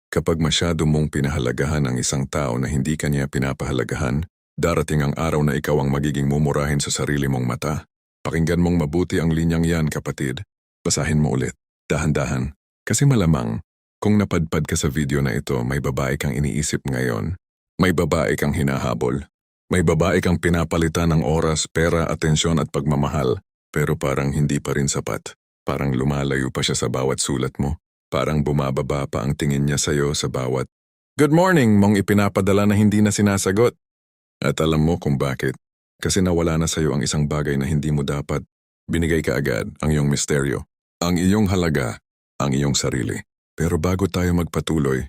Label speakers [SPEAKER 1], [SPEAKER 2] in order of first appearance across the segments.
[SPEAKER 1] Kapag masyado mong pinahalagahan ang isang tao na hindi kanya pinapahalagahan, darating ang araw na ikaw ang magiging mumurahin sa sarili mong mata. Pakinggan mong mabuti ang linyang yan, kapatid. Basahin mo ulit, dahan-dahan. Kasi malamang, kung napadpad ka sa video na ito, may babae kang iniisip ngayon. May babae kang hinahabol. May babae kang pinapalitan ng oras, pera, atensyon at pagmamahal. Pero parang hindi pa rin sapat. Parang lumalayo pa siya sa bawat sulat mo. Parang bumababa pa ang tingin niya sa'yo sa bawat "Good morning" mong ipinapadala na hindi na sinasagot. At alam mo kung bakit. Kasi nawala na sa'yo ang isang bagay na hindi mo dapat. Binigay ka agad ang iyong misteryo, ang iyong halaga, ang iyong sarili. Pero bago tayo magpatuloy,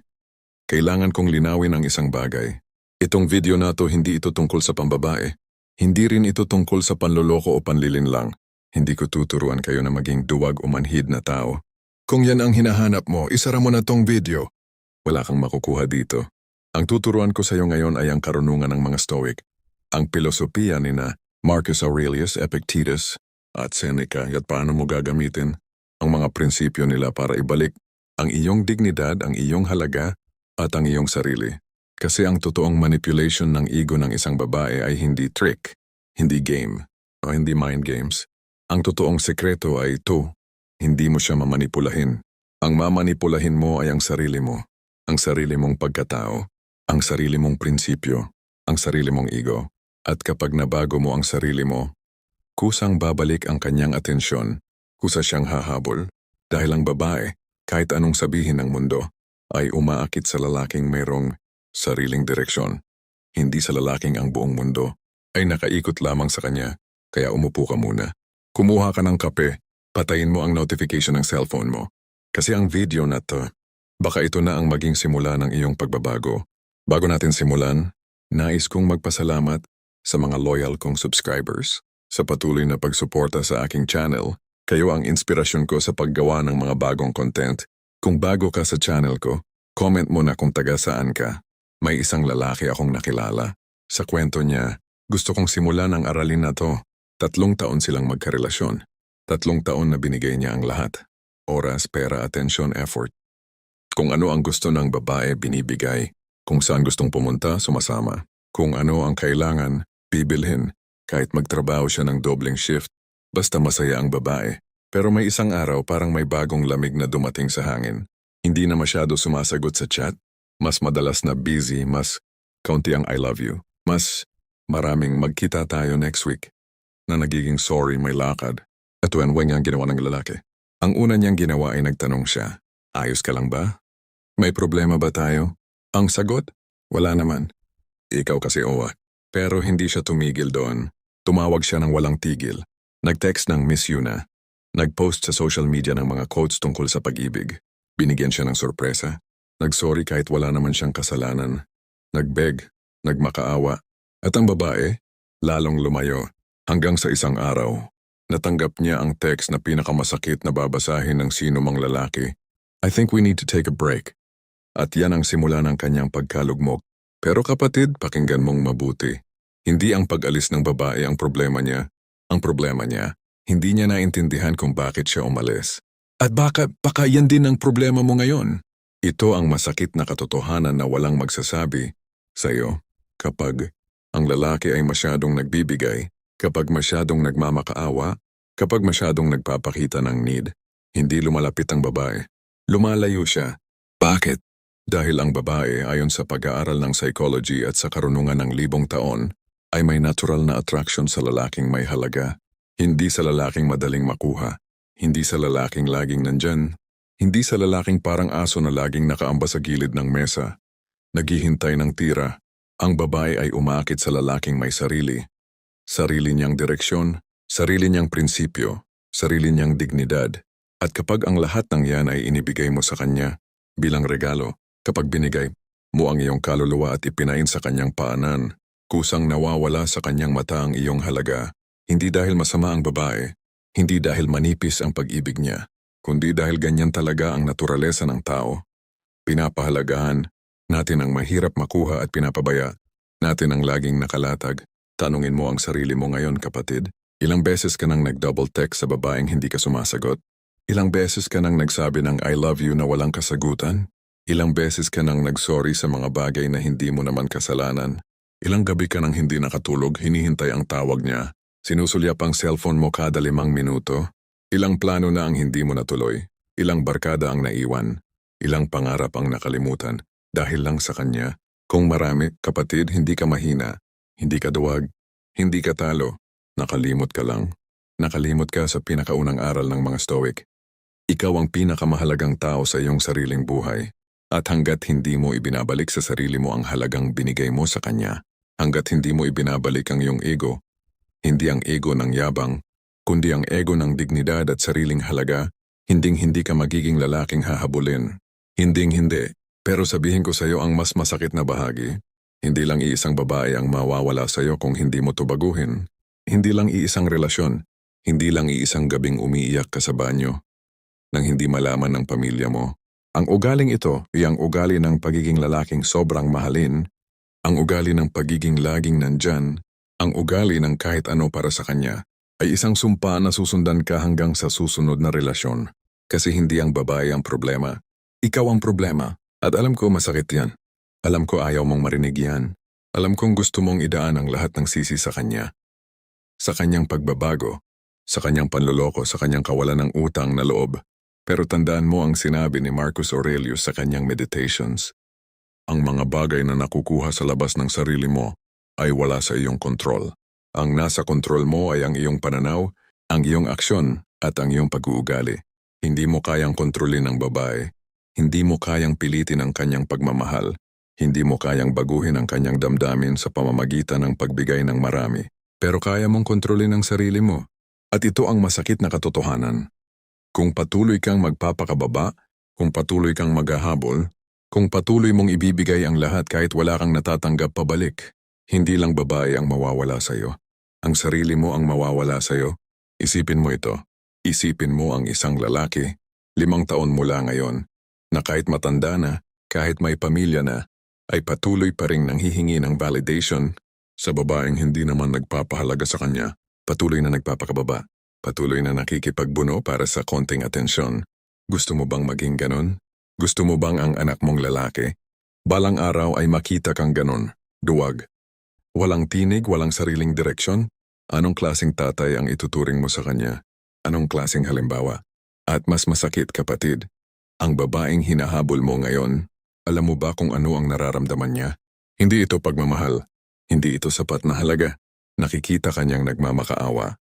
[SPEAKER 1] kailangan kong linawin ang isang bagay. Itong video na to hindi ito tungkol sa pambabae. Hindi rin ito tungkol sa panloloko o panlilinlang. Hindi ko tuturuan kayo na maging duwag o manhid na tao. Kung yan ang hinahanap mo, isara mo na tong video. Wala kang makukuha dito. Ang tuturuan ko sa iyo ngayon ay ang karunungan ng mga Stoic. Ang pilosopiya ni na Marcus Aurelius, Epictetus, at Seneca at paano mo gagamitin ang mga prinsipyo nila para ibalik ang iyong dignidad, ang iyong halaga, at ang iyong sarili. Kasi ang totoong manipulation ng ego ng isang babae ay hindi trick, hindi game, o hindi mind games. Ang totoong sekreto ay ito, hindi mo siya mamanipulahin. Ang mamanipulahin mo ay ang sarili mo, ang sarili mong pagkatao, ang sarili mong prinsipyo, ang sarili mong ego. At kapag nabago mo ang sarili mo, kusang babalik ang kanyang atensyon, kusa siyang hahabol, dahil ang babae, kahit anong sabihin ng mundo, ay umaakit sa lalaking mayroong sariling direksyon. Hindi sa lalaking ang buong mundo ay nakaikot lamang sa kanya, kaya umupo ka muna. Kumuha ka ng kape, patayin mo ang notification ng cellphone mo. Kasi ang video na to, baka ito na ang maging simula ng iyong pagbabago. Bago natin simulan, nais kong magpasalamat sa mga loyal kong subscribers sa patuloy na pagsuporta sa aking channel. Kayo ang inspirasyon ko sa paggawa ng mga bagong content. Kung bago ka sa channel ko, comment mo na kung taga saan ka. May isang lalaki akong nakilala. Sa kwento niya, gusto kong simulan ang aralin na to. 3 taon silang magkarelasyon. 3 taon na binigay niya ang lahat. Oras, pera, atensyon, effort. Kung ano ang gusto ng babae, binibigay. Kung saan gustong pumunta, sumasama. Kung ano ang kailangan, bibilhin. Kahit magtrabaho siya ng dobleng shift, basta masaya ang babae. Pero may isang araw parang may bagong lamig na dumating sa hangin. Hindi na masyado sumasagot sa chat. Mas madalas na busy, mas kaunti ang I love you. Mas maraming magkita tayo next week. Na nagiging sorry, may lakad. At when ang ginawa ng lalaki. Ang una niyang ginawa ay nagtanong siya, ayos ka lang ba? May problema ba tayo? Ang sagot, wala naman. Ikaw kasi owa. Pero hindi siya tumigil doon. Tumawag siya ng walang tigil. Nag-text ng miss you na. Nag-post sa social media ng mga quotes tungkol sa pag-ibig. Binigyan siya ng sorpresa. Nag-sorry kahit wala naman siyang kasalanan. Nag-beg, nagmakaawa. At ang babae, lalong lumayo. Hanggang sa isang araw, natanggap niya ang text na pinakamasakit na babasahin ng sino mang lalaki. I think we need to take a break. At yan ang simula ng kanyang pagkalugmok. Pero kapatid, pakinggan mong mabuti. Hindi ang pag-alis ng babae ang problema niya. Ang problema niya, hindi niya naintindihan kung bakit siya umalis. At baka yan din ang problema mo ngayon. Ito ang masakit na katotohanan na walang magsasabi sa'yo. Kapag ang lalaki ay masyadong nagbibigay, kapag masyadong nagmamakaawa, kapag masyadong nagpapakita ng need, hindi lumalapit ang babae. Lumalayo siya. Bakit? Dahil ang babae ayon sa pag-aaral ng psychology at sa karunungan ng 1,000 taon, ay may natural na attraction sa lalaking may halaga. Hindi sa lalaking madaling makuha. Hindi sa lalaking laging nandyan. Hindi sa lalaking parang aso na laging nakaamba sa gilid ng mesa. Naghihintay ng tira. Ang babae ay umaakit sa lalaking may sarili. Sarili niyang direksyon, sarili niyang prinsipyo, sarili niyang dignidad. At kapag ang lahat ng yan ay inibigay mo sa kanya bilang regalo, kapag binigay mo ang iyong kaluluwa at ipinain sa kanyang paanan, kusang nawawala sa kanyang mata ang iyong halaga. Hindi dahil masama ang babae, hindi dahil manipis ang pag-ibig niya, kundi dahil ganyan talaga ang naturalesa ng tao. Pinapahalagahan natin ang mahirap makuha at pinapabaya natin ang laging nakalatag. Tanungin mo ang sarili mo ngayon, kapatid. Ilang beses ka nang nag-double text sa babaeng hindi ka sumasagot? Ilang beses ka nang nagsabi ng I love you na walang kasagutan? Ilang beses ka nang nagsorry sa mga bagay na hindi mo naman kasalanan. Ilang gabi ka nang hindi nakatulog, hinihintay ang tawag niya. Sinusulyap ang cellphone mo kada 5 minuto. Ilang plano na ang hindi mo natuloy. Ilang barkada ang naiwan. Ilang pangarap ang nakalimutan. Dahil lang sa kanya. Kung marami, kapatid, hindi ka mahina. Hindi ka duwag. Hindi ka talo. Nakalimot ka lang. Nakalimot ka sa pinakaunang aral ng mga Stoic. Ikaw ang pinakamahalagang tao sa iyong sariling buhay. At hanggat hindi mo ibinabalik sa sarili mo ang halagang binigay mo sa kanya, hanggat hindi mo ibinabalik ang iyong ego, hindi ang ego ng yabang, kundi ang ego ng dignidad at sariling halaga, hinding-hindi ka magiging lalaking hahabulin. Hinding-hindi. Pero sabihin ko sa iyo ang mas masakit na bahagi. Hindi lang iisang babae ang mawawala sa iyo kung hindi mo to baguhin. Hindi lang iisang relasyon. Hindi lang iisang gabing umiiyak ka sa banyo. Nang hindi malaman ng pamilya mo. Ang ugaling ito ay ang ugali ng pagiging lalaking sobrang mahalin, ang ugali ng pagiging laging nandyan, ang ugali ng kahit ano para sa kanya, ay isang sumpa na susundan ka hanggang sa susunod na relasyon. Kasi hindi ang babae ang problema. Ikaw ang problema. At alam ko masakit yan. Alam ko ayaw mong marinig yan. Alam kong gusto mong idaan ang lahat ng sisi sa kanya. Sa kanyang pagbabago, sa kanyang panloloko, sa kanyang kawalan ng utang na loob. Pero tandaan mo ang sinabi ni Marcus Aurelius sa kanyang meditations. Ang mga bagay na nakukuha sa labas ng sarili mo ay wala sa iyong kontrol. Ang nasa kontrol mo ay ang iyong pananaw, ang iyong aksyon at ang iyong pag-uugali. Hindi mo kayang kontrolin ang babae. Hindi mo kayang pilitin ang kanyang pagmamahal. Hindi mo kayang baguhin ang kanyang damdamin sa pamamagitan ng pagbigay ng marami. Pero kaya mong kontrolin ang sarili mo. At ito ang masakit na katotohanan. Kung patuloy kang magpapakababa, kung patuloy kang maghahabol, kung patuloy mong ibibigay ang lahat kahit wala kang natatanggap pabalik, hindi lang babae ang mawawala sa iyo. Ang sarili mo ang mawawala sa iyo. Isipin mo ito. Isipin mo ang isang lalaki, 5 taon mula ngayon, na kahit matanda na, kahit may pamilya na, ay patuloy pa ring nanghihingi ng validation sa babaeng hindi naman nagpapahalaga sa kanya, patuloy na nagpapakababa. Patuloy na nakikipagbuno para sa konting atensyon. Gusto mo bang maging ganon? Gusto mo bang ang anak mong lalaki? Balang araw ay makita kang ganon. Duwag. Walang tinig, walang sariling direksyon? Anong klaseng tatay ang ituturing mo sa kanya? Anong klaseng halimbawa? At mas masakit, kapatid, ang babaeng hinahabol mo ngayon, alam mo ba kung ano ang nararamdaman niya? Hindi ito pagmamahal. Hindi ito sapat na halaga. Nakikita kanyang nagmamakaawa.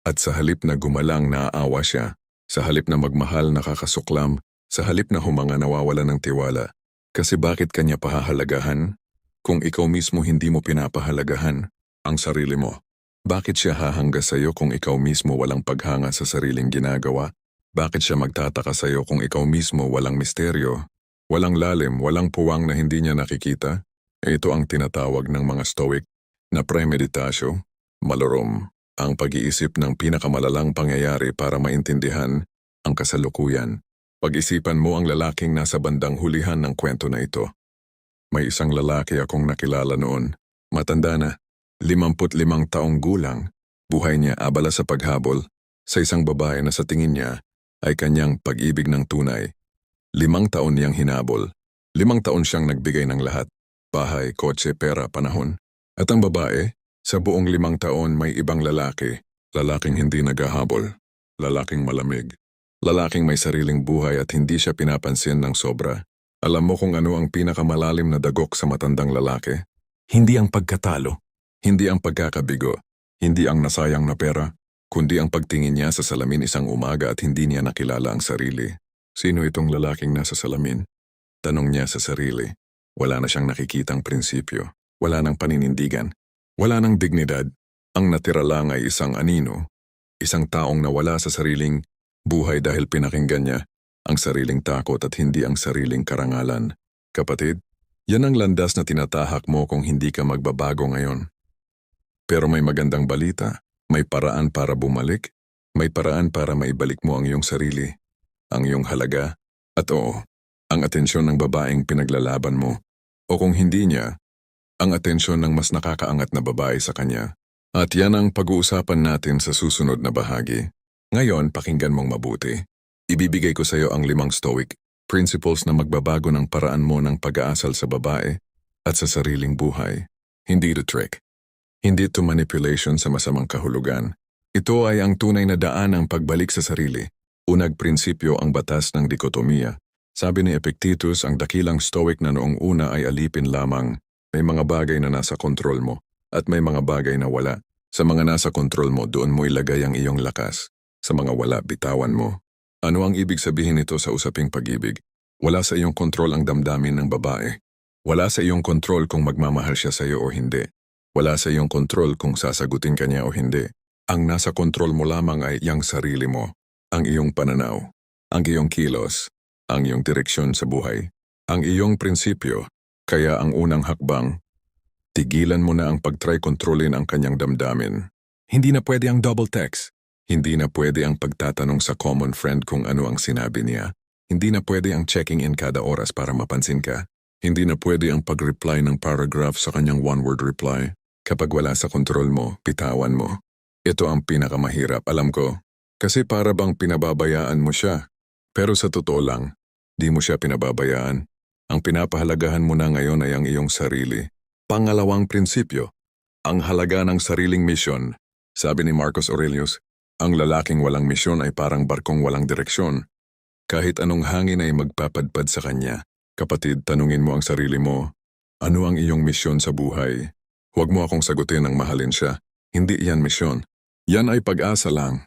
[SPEAKER 1] At sa halip na gumalang naaawa siya, sa halip na magmahal nakakasuklam, sa halip na humanga nawawala ng tiwala. Kasi bakit kanya pahahalagahan? Kung ikaw mismo hindi mo pinapahalagahan ang sarili mo. Bakit siya hahanga sa iyo kung ikaw mismo walang paghanga sa sariling ginagawa? Bakit siya magtataka sa iyo kung ikaw mismo walang misteryo, walang lalim, walang puwang na hindi niya nakikita? Ito ang tinatawag ng mga Stoic na premeditasyo, malorom. Ang pag-iisip ng pinakamalalang pangyayari para maintindihan ang kasalukuyan. Pag-isipan mo ang lalaking nasa bandang hulihan ng kwento na ito. May isang lalaki akong nakilala noon. Matanda na, 55 taong gulang. Buhay niya abala sa paghabol sa isang babae na sa tingin niya ay kanyang pag-ibig ng tunay. 5 taon niyang hinabol. 5 taon siyang nagbigay ng lahat. Bahay, kotse, pera, panahon. At ang babae, sa buong 5 taon may ibang lalaki, lalaking hindi naghahabol, lalaking malamig, lalaking may sariling buhay at hindi siya pinapansin ng sobra. Alam mo kung ano ang pinakamalalim na dagok sa matandang lalaki? Hindi ang pagkatalo, hindi ang pagkakabigo, hindi ang nasayang na pera, kundi ang pagtingin niya sa salamin isang umaga at hindi niya nakilala ang sarili. Sino itong lalaking nasa salamin? Tanong niya sa sarili. Wala na siyang nakikitang prinsipyo, wala nang paninindigan. Wala nang dignidad, ang natira lang ay isang anino, isang taong nawala sa sariling buhay dahil pinakinggan niya ang sariling takot at hindi ang sariling karangalan. Kapatid, yan ang landas na tinatahak mo kung hindi ka magbabago ngayon. Pero may magandang balita, may paraan para bumalik, may paraan para maibalik mo ang iyong sarili, ang iyong halaga, at oo, ang atensyon ng babaeng pinaglalaban mo. O kung hindi niya, ang atensyon ng mas nakakaangat na babae sa kanya. At yan ang pag-uusapan natin sa susunod na bahagi. Ngayon, pakinggan mong mabuti. Ibibigay ko sa iyo ang 5 Stoic Principles na magbabago ng paraan mo ng pag-aasal sa babae at sa sariling buhay. Hindi ito trick. Hindi ito manipulation sa masamang kahulugan. Ito ay ang tunay na daan ng pagbalik sa sarili. Unang prinsipyo ang batas ng dikotomiya. Sabi ni Epictetus, ang dakilang stoic na noong una ay alipin lamang. May mga bagay na nasa kontrol mo at may mga bagay na wala. Sa mga nasa kontrol mo, doon mo ilagay ang iyong lakas. Sa mga wala, bitawan mo. Ano ang ibig sabihin nito sa usaping pag-ibig? Wala sa iyong kontrol ang damdamin ng babae. Wala sa iyong kontrol kung magmamahal siya sa iyo o hindi. Wala sa iyong kontrol kung sasagutin ka niya o hindi. Ang nasa kontrol mo lamang ay iyang sarili mo, ang iyong pananaw, ang iyong kilos, ang iyong direksyon sa buhay, ang iyong prinsipyo. Kaya ang unang hakbang, tigilan mo na ang pag-try kontrolin ang kanyang damdamin. Hindi na pwede ang double text. Hindi na pwede ang pagtatanong sa common friend kung ano ang sinabi niya. Hindi na pwede ang checking in kada oras para mapansin ka. Hindi na pwede ang pag-reply ng paragraph sa kanyang one-word reply. Kapag wala sa kontrol mo, bitawan mo. Ito ang pinakamahirap, alam ko. Kasi para bang pinababayaan mo siya. Pero sa totoo lang, di mo siya pinababayaan. Ang pinapahalagahan mo na ngayon ay ang iyong sarili. Pangalawang prinsipyo, ang halaga ng sariling misyon. Sabi ni Marcus Aurelius, ang lalaking walang misyon ay parang barkong walang direksyon. Kahit anong hangin ay magpapadpad sa kanya. Kapatid, tanungin mo ang sarili mo, ano ang iyong misyon sa buhay? Huwag mo akong sagutin ng mahalin siya. Hindi yan misyon. Yan ay pag-asa lang.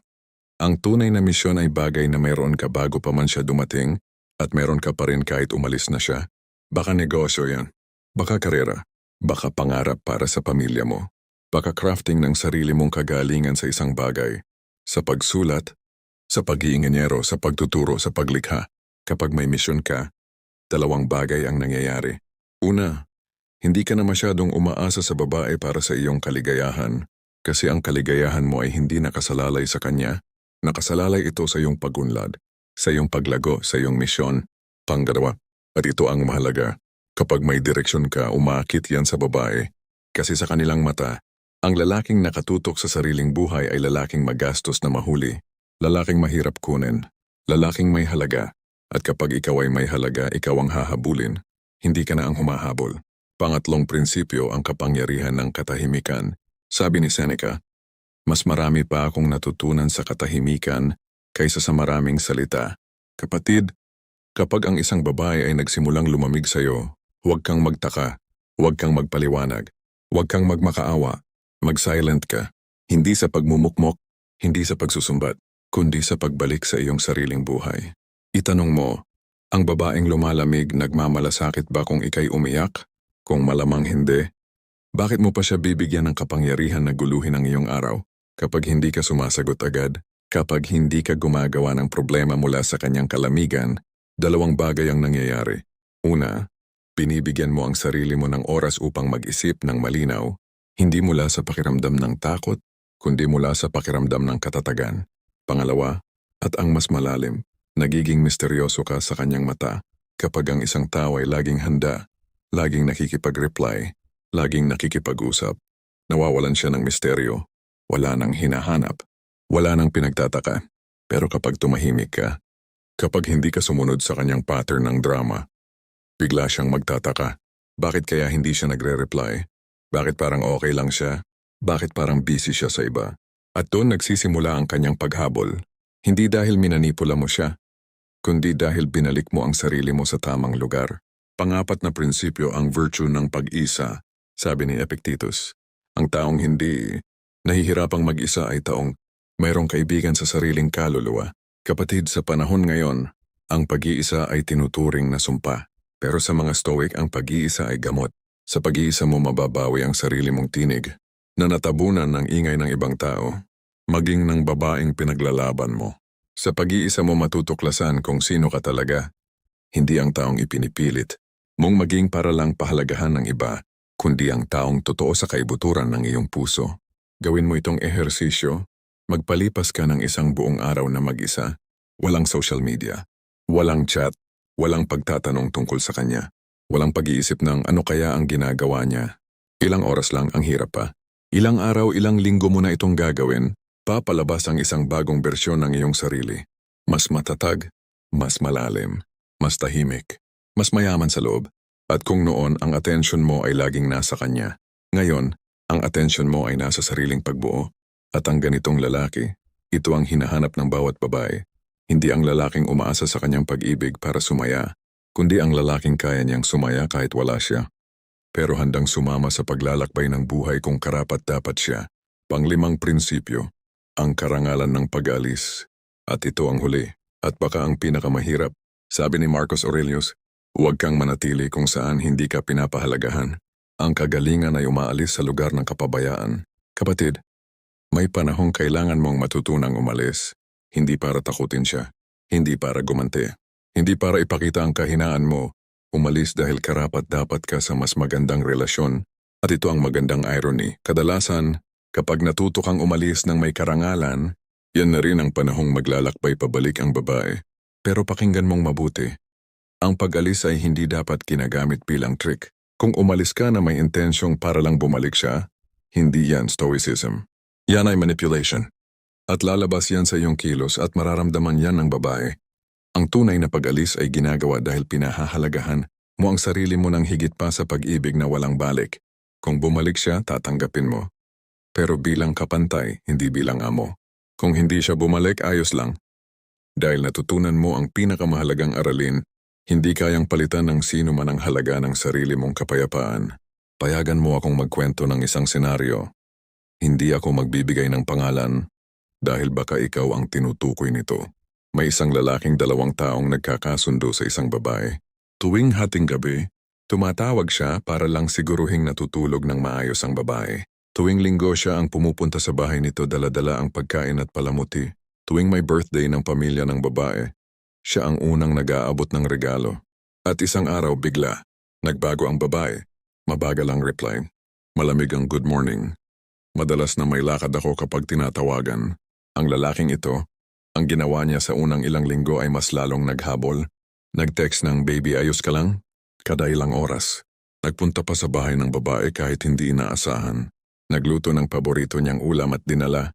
[SPEAKER 1] Ang tunay na misyon ay bagay na mayroon ka bago pa man siya dumating at mayroon ka pa rin kahit umalis na siya. Baka negosyo yan. Baka karera. Baka pangarap para sa pamilya mo. Baka crafting ng sarili mong kagalingan sa isang bagay. Sa pagsulat, sa pag-iinganyero, sa pagtuturo, sa paglikha. Kapag may misyon ka, dalawang bagay ang nangyayari. Una, hindi ka na masyadong umaasa sa babae para sa iyong kaligayahan kasi ang kaligayahan mo ay hindi nakasalalay sa kanya. Nakasalalay ito sa iyong pagunlad, sa iyong paglago, sa iyong misyon. Pangalawa, at ito ang mahalaga, kapag may direksyon ka, umaakit yan sa babae. Kasi sa kanilang mata, ang lalaking nakatutok sa sariling buhay ay lalaking magastos na mahuli, lalaking mahirap kunin, lalaking may halaga. At kapag ikaw ay may halaga, ikaw ang hahabulin, hindi ka na ang humahabol. Pangatlong prinsipyo ang kapangyarihan ng katahimikan. Sabi ni Seneca, mas marami pa akong natutunan sa katahimikan kaysa sa maraming salita. Kapatid, kapag ang isang babae ay nagsimulang lumamig sa iyo, huwag kang magtaka, huwag kang magpaliwanag, huwag kang magmakaawa, mag-silent ka. Hindi sa pagmumukmok, hindi sa pagsusumbat, kundi sa pagbalik sa iyong sariling buhay. Itanong mo, ang babaeng lumalamig nagmamalasakit ba kung ikay umiyak? Kung malamang hindi, bakit mo pa siya bibigyan ng kapangyarihan na guluhin ang iyong araw? Kapag hindi ka sumasagot agad, kapag hindi ka gumagawa ng problema mula sa kanyang kalamigan, dalawang bagay ang nangyayari. Una, binibigyan mo ang sarili mo ng oras upang mag-isip ng malinaw, hindi mula sa pakiramdam ng takot, kundi mula sa pakiramdam ng katatagan. Pangalawa, at ang mas malalim, nagiging misteryoso ka sa kanyang mata kapag ang isang tao ay laging handa, laging nakikipag-reply, laging nakikipag-usap. Nawawalan siya ng misteryo, wala nang hinahanap, wala nang pinagtataka. Pero kapag tumahimik ka, kapag hindi ka sumunod sa kanyang pattern ng drama, bigla siyang magtataka. Bakit kaya hindi siya nagre-reply? Bakit parang okay lang siya? Bakit parang busy siya sa iba? At doon nagsisimula ang kanyang paghabol. Hindi dahil minanipula mo siya, kundi dahil binalik mo ang sarili mo sa tamang lugar. Pangapat na prinsipyo ang virtue ng pag-isa, sabi ni Epictetus. Ang taong hindi nahihirapang mag-isa ay taong mayroong kaibigan sa sariling kaluluwa. Kapatid, sa panahon ngayon, ang pag-iisa ay tinuturing na sumpa. Pero sa mga Stoic, ang pag-iisa ay gamot. Sa pag-iisa mo mababawi ang sarili mong tinig na natabunan ng ingay ng ibang tao, maging ng babaeng pinaglalaban mo. Sa pag-iisa mo matutuklasan kung sino ka talaga, hindi ang taong ipinipilit mong maging para lang pahalagahan ng iba, kundi ang taong totoo sa kaibuturan ng iyong puso. Gawin mo itong ehersisyo, magpalipas ka ng isang buong araw na mag-isa, walang social media, walang chat, walang pagtatanong tungkol sa kanya, walang pag-iisip ng ano kaya ang ginagawa niya. Ilang oras lang, ang hirap pa. Ilang araw, ilang linggo mo na itong gagawin, papalabas ang isang bagong bersyon ng iyong sarili. Mas matatag, mas malalim, mas tahimik, mas mayaman sa loob. At kung noon ang atensyon mo ay laging nasa kanya, ngayon, ang atensyon mo ay nasa sariling pagbuo. At ang ganitong lalaki, ito ang hinahanap ng bawat babae. Hindi ang lalaking umaasa sa kanyang pag-ibig para sumaya, kundi ang lalaking kaya niyang sumaya kahit wala siya. Pero handang sumama sa paglalakbay ng buhay kung karapat-dapat siya. Panglimang prinsipyo, ang karangalan ng pag-alis. At ito ang huli, at baka ang pinakamahirap. Sabi ni Marcus Aurelius, huwag kang manatili kung saan hindi ka pinapahalagahan. Ang kagalingan ay umaalis sa lugar ng kapabayaan. Kapatid, may panahong kailangan mong matutunang umalis. Hindi para takutin siya, hindi para gumanti, hindi para ipakita ang kahinaan mo. Umalis dahil karapat-dapat ka sa mas magandang relasyon. At ito ang magandang irony. Kadalasan, kapag natuto kang umalis ng may karangalan, yan na rin ang panahong maglalakbay pabalik ang babae. Pero pakinggan mong mabuti. Ang pag-alis ay hindi dapat ginagamit bilang trick. Kung umalis ka na may intensyong para lang bumalik siya, hindi yan stoicism. Yan ay manipulation. At lalabas yan sa iyong kilos at mararamdaman yan ng babae. Ang tunay na pag-alis ay ginagawa dahil pinahahalagahan mo ang sarili mo ng higit pa sa pag-ibig na walang balik. Kung bumalik siya, tatanggapin mo. Pero bilang kapantay, hindi bilang amo. Kung hindi siya bumalik, ayos lang. Dahil natutunan mo ang pinakamahalagang aralin, hindi kayang palitan ng sino man ang halaga ng sarili mong kapayapaan. Payagan mo akong magkwento ng isang senaryo. Hindi ako magbibigay ng pangalan dahil baka ikaw ang tinutukoy nito. May isang lalaking 2 taong nagkakasundo sa isang babae. Tuwing hating gabi, tumatawag siya para lang siguruhing natutulog ng maayos ang babae. Tuwing linggo siya ang pumupunta sa bahay nito dala-dala ang pagkain at palamuti. Tuwing may birthday ng pamilya ng babae, siya ang unang nag-aabot ng regalo. At isang araw bigla, nagbago ang babae. Mabagal ang reply. Malamig ang good morning. Madalas na may lakad ako kapag tinatawagan. Ang lalaking ito, ang ginawa niya sa unang ilang linggo ay mas lalong naghabol. Nag-text ng baby ayos ka lang? Kada ilang oras. Nagpunta pa sa bahay ng babae kahit hindi inaasahan. Nagluto ng paborito niyang ulam at dinala.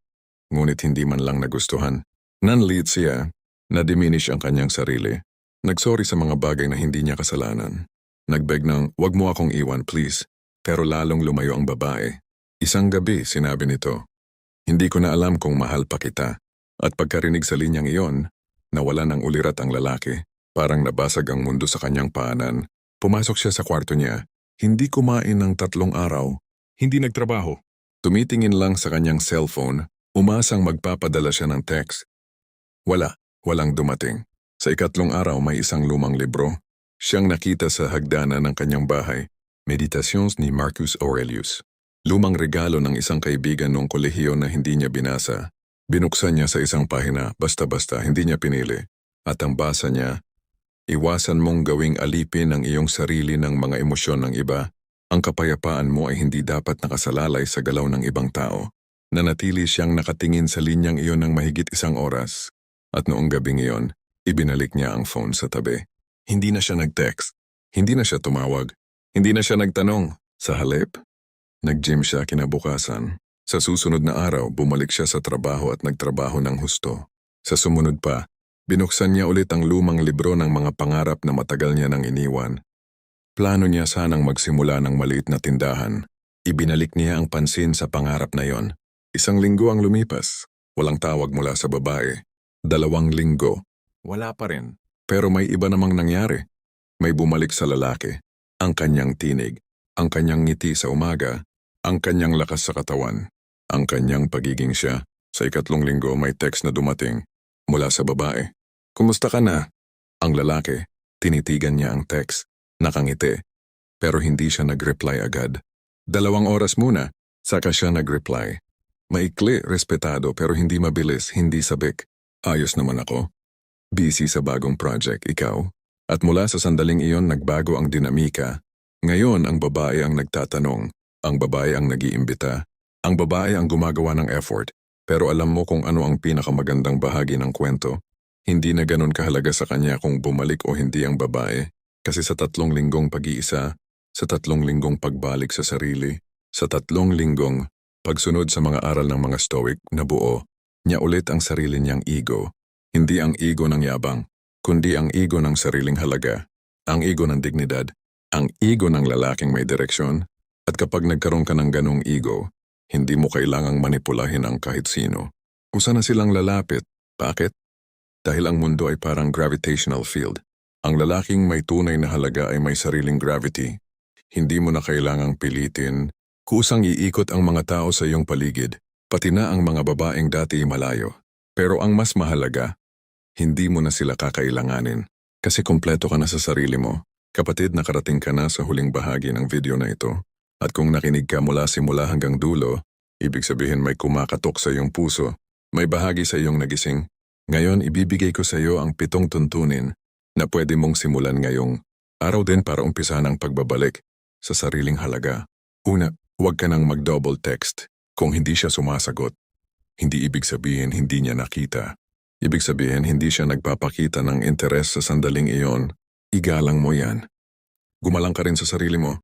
[SPEAKER 1] Ngunit hindi man lang nagustuhan. Nanliit siya, na-diminish ang kanyang sarili. Nagsorry sa mga bagay na hindi niya kasalanan. Nagbeg ng, wag mo akong iwan please. Pero lalong lumayo ang babae. Isang gabi, sinabi nito, hindi ko na alam kung mahal pa kita. At pagkarinig sa linyang iyon, nawala ng ulirat ang lalaki. Parang nabasag ang mundo sa kanyang paanan. Pumasok siya sa kwarto niya. Hindi kumain ng 3 araw. Hindi nagtrabaho. Tumitingin lang sa kanyang cellphone, umasang magpapadala siya ng text. Walang dumating. Sa 3 araw may isang lumang libro. Siyang nakita sa hagdanan ng kanyang bahay. Meditations ni Marcus Aurelius. Lumang regalo ng isang kaibigan noong kolehiyo na hindi niya binasa. Binuksan niya sa isang pahina, basta-basta hindi niya pinili. At ang basa niya, iwasan mong gawing alipin ang iyong sarili ng mga emosyon ng iba. Ang kapayapaan mo ay hindi dapat nakasalalay sa galaw ng ibang tao. Nanatili siyang nakatingin sa linyang iyon ng mahigit 1 oras. At noong gabing iyon, ibinalik niya ang phone sa tabi. Hindi na siya nag-text. Hindi na siya tumawag. Hindi na siya nagtanong. Sa halip, nag-gym siya kinabukasan. Sa susunod na araw, bumalik siya sa trabaho at nagtrabaho ng husto. Sa sumunod pa, binuksan niya ulit ang lumang libro ng mga pangarap na matagal niya nang iniwan. Plano niya sanang magsimula ng maliit na tindahan. Ibinalik niya ang pansin sa pangarap na yon. 1 linggo ang lumipas. Walang tawag mula sa babae. 2 linggo. Wala pa rin. Pero may iba namang nangyari. May bumalik sa lalaki. Ang kanyang tinig. Ang kanyang ngiti sa umaga. Ang kanyang lakas sa katawan. Ang kanyang pagiging siya. Sa 3 linggo may text na dumating mula sa babae. Kumusta ka na? Ang lalaki, tinitigan niya ang text. Nakangiti. Pero hindi siya nag-reply agad. 2 oras muna, saka siya nag-reply. Maikli, respetado pero hindi mabilis, hindi sabik. Ayos naman ako. Busy sa bagong project, ikaw? At mula sa sandaling iyon nagbago ang dinamika. Ngayon ang babae ang nagtatanong. Ang babae ang nag-iimbita. Ang babae ang gumagawa ng effort. Pero alam mo kung ano ang pinakamagandang bahagi ng kwento? Hindi na ganun kahalaga sa kanya kung bumalik o hindi ang babae. Kasi sa 3 linggong pag-iisa, sa 3 linggong pagbalik sa sarili, sa 3 linggong pagsunod sa mga aral ng mga Stoic na buo, niya ulit ang sarili niyang ego. Hindi ang ego ng yabang, kundi ang ego ng sariling halaga, ang ego ng dignidad, ang ego ng lalaking may direksyon. At kapag nagkaroon ka ng ganong ego, hindi mo kailangang manipulahin ang kahit sino. Kusa na silang lalapit. Bakit? Dahil ang mundo ay parang gravitational field. Ang lalaking may tunay na halaga ay may sariling gravity. Hindi mo na kailangang pilitin. Kusang iikot ang mga tao sa iyong paligid, pati na ang mga babaeng dati malayo. Pero ang mas mahalaga, hindi mo na sila kakailanganin. Kasi kumpleto ka na sa sarili mo. Kapatid, nakarating ka na sa huling bahagi ng video na ito. At kung nakinig ka mula simula hanggang dulo, ibig sabihin may kumakatok sa iyong puso, may bahagi sa iyong nagising. Ngayon, ibibigay ko sa iyo ang 7 tuntunin na pwede mong simulan ngayong araw din para umpisahan ang pagbabalik sa sariling halaga. Una, huwag ka nang mag-double text. Kung hindi siya sumasagot, hindi ibig sabihin hindi niya nakita. Ibig sabihin hindi siya nagpapakita ng interes sa sandaling iyon. Igalang mo yan. Gumalang ka rin sa sarili mo.